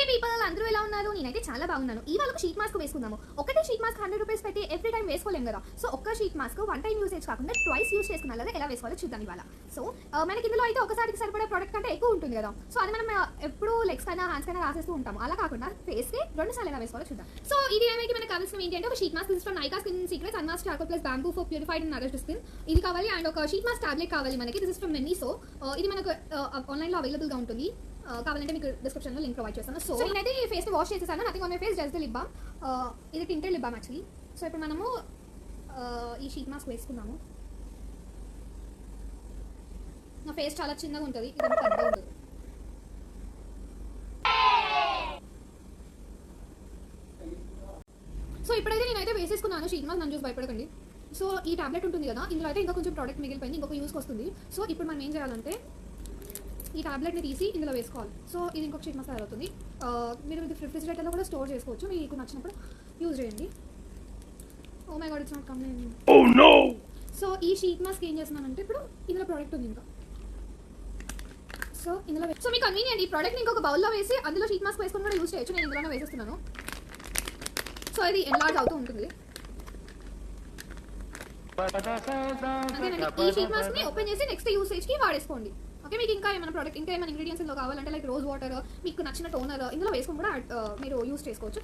హే people, అందరూ ఎలా ఉన్నారు? నేనైతే చాలా బాగున్నాను. ఇవాళ షీట్ మాస్క్ వేసుకుందాము. ఒకటే షీట్ మాస్క్ 100 రూపీస్ పెట్టి ఎవ్రీ టైం వేసుకోలేం కదా. సో ఒక్క sheet mask one time usage కాకుండా ట్వైస్ యూస్ చేసుకున్నా కదా, ఎలా వేసుకోవాలో చూద్దాం ఇవాళ. సో మనకి ఇందులో అయితే ఒకసారికి సరిపడే ప్రోడక్ట్ కంటే ఎక్కువ ఉంటుంది కదా. సో అది మనం ఎప్పుడు లెగ్స్ కైనా హ్యాండ్స్ కైనా రాసేస్తూ ఉంటాము. అలా కాకుండా ఫేస్కి 2 సార్లు ఎలా వేసుకోవాలో చూద్దాం. సో ఇది ఏమైతే మనకు కావాల్సిన ఏంటి అంటే ఒక sheet mask from nykaa skin secrets unmask charcoal plus bamboo for purified and nourished skin. ఇది కావాలి. అండ్ ఒక షీట్ మాస్క్ టాబ్లెట్ కావాలి మనకి. This is from many. So ఇది మనకు ఆన్లైన్లో అవైలబుల్గా ఉంటుంది. కావాలంటే మీకు డిస్క్రిప్షన్లో లింక్ ప్రొవైడ్ చేస్తాను. సో నేనైతే ఈ ఫేస్ని వాష్ చేసేసాను. Nothing on my face, just the lip balm. ఇది tinted lip balm actually. So ఇప్పుడు మనము ఈ షీట్ మాస్క్ వేసుకున్నాము. నా ఫేస్ చాలా చిన్నగా ఉంటుంది, ఇది పెద్దగా ఉంటుంది. సో ఇప్పుడైతే నేనైతే వేసేసుకున్నాను షీట్ మాస్క్, నన్ను చూసి భయపడకండి. సో ఈ టాబ్లెట్ ఉంటుంది కదా, ఇందులో అయితే ఇంకా కొంచెం ప్రోడక్ట్ మిగిలిపోయింది, ఇంకొక యూస్కి వస్తుంది. సో ఇప్పుడు మనం ఏం చేయాలంటే ఈ టాబ్లెట్ని తీసి ఇందులో వేసుకోవాలి. సో ఇది ఇంకొక షీట్ మాస్క్ అవుతుంది. మీరు ఇది రిఫ్రిజిరేటర్లో కూడా స్టోర్ చేసుకోవచ్చు, మీకు నచ్చినప్పుడు యూజ్ చేయండి. Oh my God, it's not coming. Oh no. So ఈ షీట్ మాస్క్ ఏం చేస్తున్నానంటే ఇప్పుడు ఇందులో ప్రోడక్ట్ ఉంది ఇంకా. సో ఇందులో సో మీకు కన్వీనియంట్ ఈ ప్రోడక్ట్ని ఇంకొక బౌల్లో వేసి అందులో షీట్ మాస్క్ వేసుకొని కూడా యూజ్ చేయొచ్చు. నేను ఇందులోనే వేసేస్తున్నాను. సో ఇది ఎన్లార్జ్ అవుతూ ఉంటుంది. అంతేనండి. ఈ షీట్ మాస్క్ని ఓపెన్ చేసి నెక్స్ట్ యూసేజ్కి వాడేసుకోండి. ఓకే, మీకు ఇంకా ఏమైనా ప్రోడక్ట్ ఇంకా ఏమైనా ఇంగ్రీడియంట్స్ ఇందులో కావాలంటే లైక్ రోజ్ వాటర్, మీకు నచ్చిన టోనర్ ఇందులో వేసుకొని కూడా మీరు యూస్ చేసుకోవచ్చు.